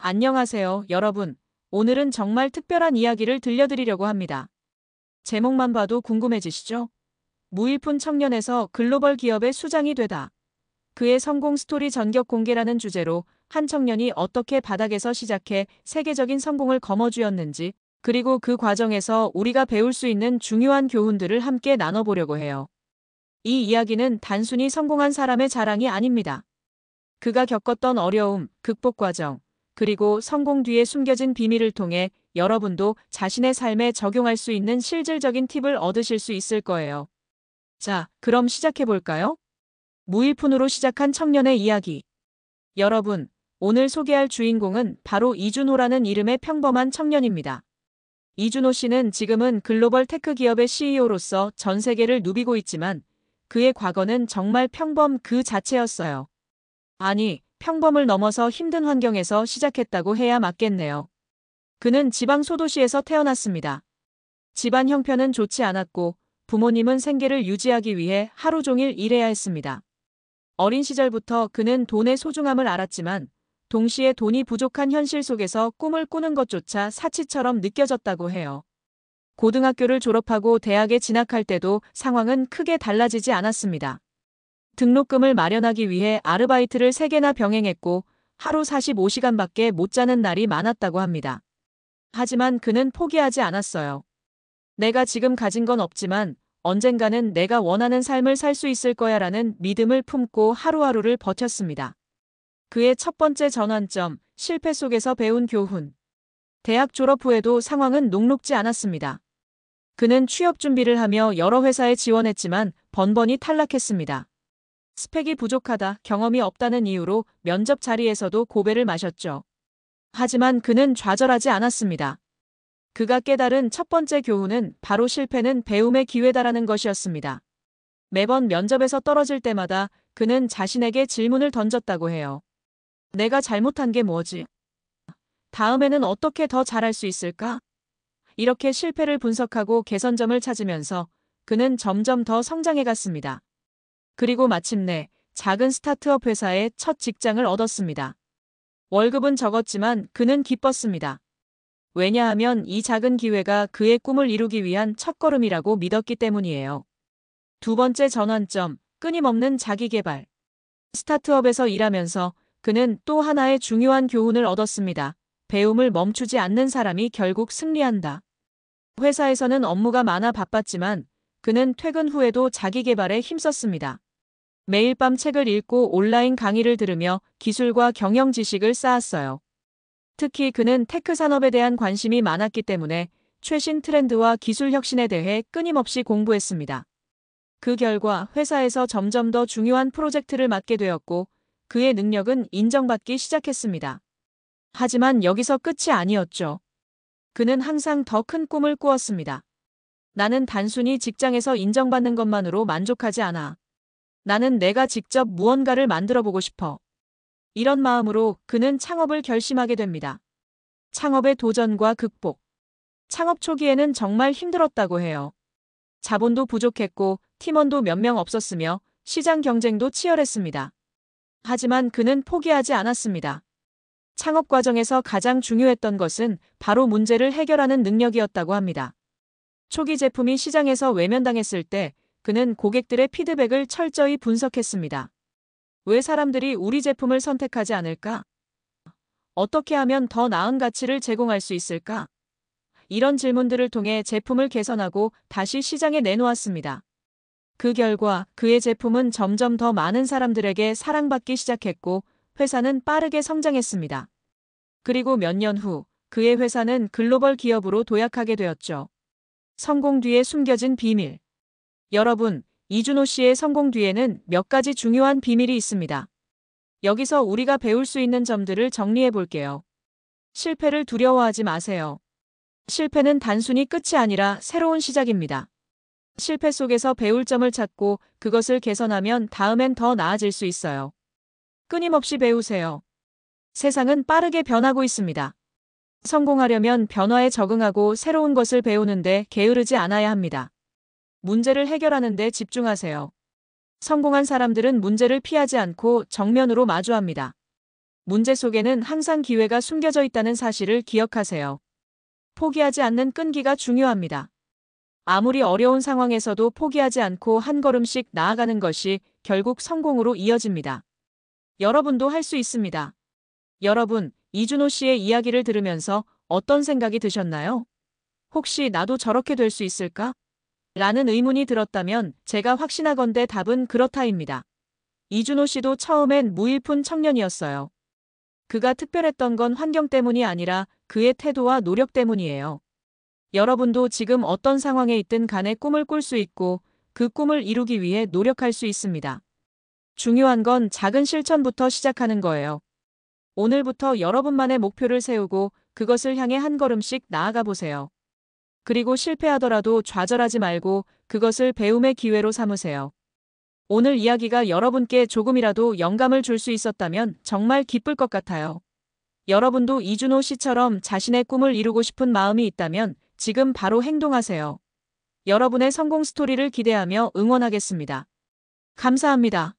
안녕하세요, 여러분. 오늘은 정말 특별한 이야기를 들려드리려고 합니다. 제목만 봐도 궁금해지시죠? 무일푼 청년에서 글로벌 기업의 수장이 되다. 그의 성공 스토리 전격 공개라는 주제로 한 청년이 어떻게 바닥에서 시작해 세계적인 성공을 거머쥐었는지, 그리고 그 과정에서 우리가 배울 수 있는 중요한 교훈들을 함께 나눠보려고 해요. 이 이야기는 단순히 성공한 사람의 자랑이 아닙니다. 그가 겪었던 어려움, 극복 과정, 그리고 성공 뒤에 숨겨진 비밀을 통해 여러분도 자신의 삶에 적용할 수 있는 실질적인 팁을 얻으실 수 있을 거예요. 자, 그럼 시작해 볼까요? 무일푼으로 시작한 청년의 이야기. 여러분, 오늘 소개할 주인공은 바로 이준호라는 이름의 평범한 청년입니다. 이준호 씨는 지금은 글로벌 테크 기업의 CEO로서 전 세계를 누비고 있지만 그의 과거는 정말 평범 그 자체였어요. 아니, 평범을 넘어서 힘든 환경에서 시작했다고 해야 맞겠네요. 그는 지방 소도시에서 태어났습니다. 집안 형편은 좋지 않았고 부모님은 생계를 유지하기 위해 하루 종일 일해야 했습니다. 어린 시절부터 그는 돈의 소중함을 알았지만 동시에 돈이 부족한 현실 속에서 꿈을 꾸는 것조차 사치처럼 느껴졌다고 해요. 고등학교를 졸업하고 대학에 진학할 때도 상황은 크게 달라지지 않았습니다. 등록금을 마련하기 위해 아르바이트를 3개나 병행했고 하루 45시간밖에 못 자는 날이 많았다고 합니다. 하지만 그는 포기하지 않았어요. 내가 지금 가진 건 없지만 언젠가는 내가 원하는 삶을 살 수 있을 거야라는 믿음을 품고 하루하루를 버텼습니다. 그의 첫 번째 전환점, 실패 속에서 배운 교훈. 대학 졸업 후에도 상황은 녹록지 않았습니다. 그는 취업 준비를 하며 여러 회사에 지원했지만 번번이 탈락했습니다. 스펙이 부족하다, 경험이 없다는 이유로 면접 자리에서도 고배를 마셨죠. 하지만 그는 좌절하지 않았습니다. 그가 깨달은 첫 번째 교훈은 바로 실패는 배움의 기회다라는 것이었습니다. 매번 면접에서 떨어질 때마다 그는 자신에게 질문을 던졌다고 해요. 내가 잘못한 게 뭐지? 다음에는 어떻게 더 잘할 수 있을까? 이렇게 실패를 분석하고 개선점을 찾으면서 그는 점점 더 성장해 갔습니다. 그리고 마침내 작은 스타트업 회사의 첫 직장을 얻었습니다. 월급은 적었지만 그는 기뻤습니다. 왜냐하면 이 작은 기회가 그의 꿈을 이루기 위한 첫걸음이라고 믿었기 때문이에요. 두 번째 전환점, 끊임없는 자기개발. 스타트업에서 일하면서 그는 또 하나의 중요한 교훈을 얻었습니다. 배움을 멈추지 않는 사람이 결국 승리한다. 회사에서는 업무가 많아 바빴지만 그는 퇴근 후에도 자기개발에 힘썼습니다. 매일 밤 책을 읽고 온라인 강의를 들으며 기술과 경영 지식을 쌓았어요. 특히 그는 테크 산업에 대한 관심이 많았기 때문에 최신 트렌드와 기술 혁신에 대해 끊임없이 공부했습니다. 그 결과 회사에서 점점 더 중요한 프로젝트를 맡게 되었고 그의 능력은 인정받기 시작했습니다. 하지만 여기서 끝이 아니었죠. 그는 항상 더 큰 꿈을 꾸었습니다. 나는 단순히 직장에서 인정받는 것만으로 만족하지 않아. 나는 내가 직접 무언가를 만들어 보고 싶어. 이런 마음으로 그는 창업을 결심하게 됩니다. 창업의 도전과 극복. 창업 초기에는 정말 힘들었다고 해요. 자본도 부족했고 팀원도 몇 명 없었으며 시장 경쟁도 치열했습니다. 하지만 그는 포기하지 않았습니다. 창업 과정에서 가장 중요했던 것은 바로 문제를 해결하는 능력이었다고 합니다. 초기 제품이 시장에서 외면당했을 때 그는 고객들의 피드백을 철저히 분석했습니다. 왜 사람들이 우리 제품을 선택하지 않을까? 어떻게 하면 더 나은 가치를 제공할 수 있을까? 이런 질문들을 통해 제품을 개선하고 다시 시장에 내놓았습니다. 그 결과 그의 제품은 점점 더 많은 사람들에게 사랑받기 시작했고 회사는 빠르게 성장했습니다. 그리고 몇 년 후 그의 회사는 글로벌 기업으로 도약하게 되었죠. 성공 뒤에 숨겨진 비밀. 여러분, 이준호 씨의 성공 뒤에는 몇 가지 중요한 비밀이 있습니다. 여기서 우리가 배울 수 있는 점들을 정리해 볼게요. 실패를 두려워하지 마세요. 실패는 단순히 끝이 아니라 새로운 시작입니다. 실패 속에서 배울 점을 찾고 그것을 개선하면 다음엔 더 나아질 수 있어요. 끊임없이 배우세요. 세상은 빠르게 변하고 있습니다. 성공하려면 변화에 적응하고 새로운 것을 배우는데 게으르지 않아야 합니다. 문제를 해결하는 데 집중하세요. 성공한 사람들은 문제를 피하지 않고 정면으로 마주합니다. 문제 속에는 항상 기회가 숨겨져 있다는 사실을 기억하세요. 포기하지 않는 끈기가 중요합니다. 아무리 어려운 상황에서도 포기하지 않고 한 걸음씩 나아가는 것이 결국 성공으로 이어집니다. 여러분도 할 수 있습니다. 여러분, 이준호 씨의 이야기를 들으면서 어떤 생각이 드셨나요? 혹시 나도 저렇게 될 수 있을까? 라는 의문이 들었다면 제가 확신하건대 답은 그렇다입니다. 이준호 씨도 처음엔 무일푼 청년이었어요. 그가 특별했던 건 환경 때문이 아니라 그의 태도와 노력 때문이에요. 여러분도 지금 어떤 상황에 있든 간에 꿈을 꿀 수 있고 그 꿈을 이루기 위해 노력할 수 있습니다. 중요한 건 작은 실천부터 시작하는 거예요. 오늘부터 여러분만의 목표를 세우고 그것을 향해 한 걸음씩 나아가 보세요. 그리고 실패하더라도 좌절하지 말고 그것을 배움의 기회로 삼으세요. 오늘 이야기가 여러분께 조금이라도 영감을 줄 수 있었다면 정말 기쁠 것 같아요. 여러분도 이준호 씨처럼 자신의 꿈을 이루고 싶은 마음이 있다면 지금 바로 행동하세요. 여러분의 성공 스토리를 기대하며 응원하겠습니다. 감사합니다.